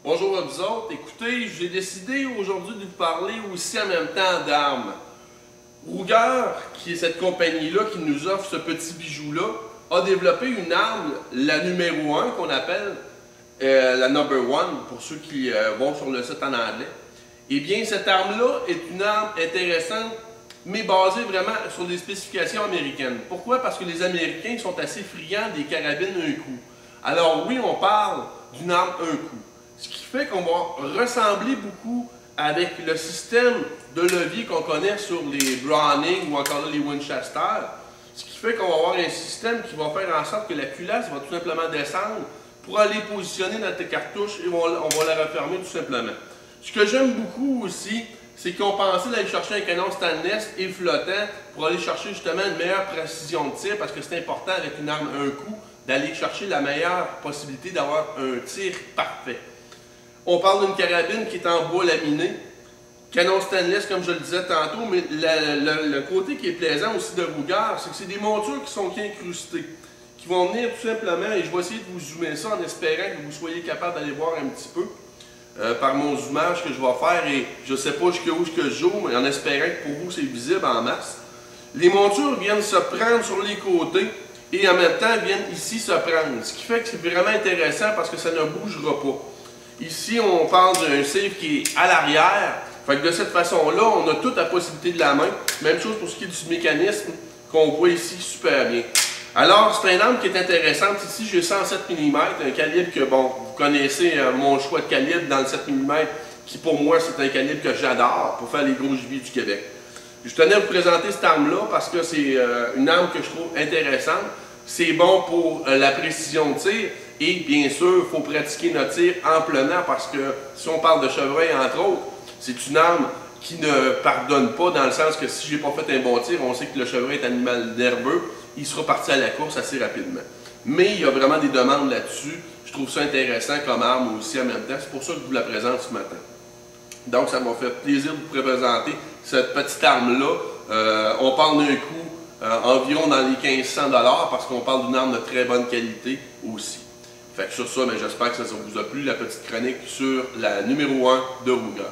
Bonjour à vous autres. Écoutez, j'ai décidé aujourd'hui de vous parler aussi en même temps d'armes. Ruger, qui est cette compagnie-là qui nous offre ce petit bijou-là, a développé une arme, la numéro 1 qu'on appelle la number 1 pour ceux qui vont sur le site en anglais. Eh bien, cette arme-là est une arme intéressante, mais basée vraiment sur des spécifications américaines. Pourquoi? Parce que les Américains sont assez friands des carabines un coup. Alors oui, on parle d'une arme un coup. Ce qui fait qu'on va ressembler beaucoup avec le système de levier qu'on connaît sur les Browning ou encore là, les Winchester. Ce qui fait qu'on va avoir un système qui va faire en sorte que la culasse va tout simplement descendre pour aller positionner notre cartouche et on va la refermer tout simplement. Ce que j'aime beaucoup aussi, c'est qu'ils ont pensé d'aller chercher un canon stainless et flottant pour aller chercher justement une meilleure précision de tir parce que c'est important avec une arme un coup d'aller chercher la meilleure possibilité d'avoir un tir parfait. On parle d'une carabine qui est en bois laminé, canon stainless comme je le disais tantôt, mais le côté qui est plaisant aussi de Ruger, c'est que c'est des montures qui sont incrustées, qui vont venir tout simplement, et je vais essayer de vous zoomer ça en espérant que vous soyez capable d'aller voir un petit peu par mon zoomage que je vais faire, et je ne sais pas jusqu'où je zoome, mais en espérant que pour vous c'est visible en masse. Les montures viennent se prendre sur les côtés et en même temps viennent ici se prendre, ce qui fait que c'est vraiment intéressant parce que ça ne bougera pas. Ici, on parle d'un save qui est à l'arrière. Fait que de cette façon-là, on a toute la possibilité de la main. Même chose pour ce qui est du mécanisme qu'on voit ici super bien. Alors, c'est une arme qui est intéressante. Ici, j'ai 107 mm, un calibre que, bon, vous connaissez mon choix de calibre dans le 7 mm, qui pour moi, c'est un calibre que j'adore pour faire les gros gibiers du Québec. Je tenais à vous présenter cette arme-là parce que c'est une arme que je trouve intéressante. C'est bon pour la précision de tir. Et bien sûr, il faut pratiquer notre tir amplement parce que si on parle de chevreuil, entre autres, c'est une arme qui ne pardonne pas dans le sens que si je n'ai pas fait un bon tir, on sait que le chevreuil est un animal nerveux, il sera parti à la course assez rapidement. Mais il y a vraiment des demandes là-dessus. Je trouve ça intéressant comme arme aussi en même temps. C'est pour ça que je vous la présente ce matin. Donc, ça m'a fait plaisir de vous présenter cette petite arme-là. On parle d'un coût environ dans les 1500 $ parce qu'on parle d'une arme de très bonne qualité aussi. Fait que sur ça, j'espère que ça vous a plu, la petite chronique sur la numéro 1 de Ruger.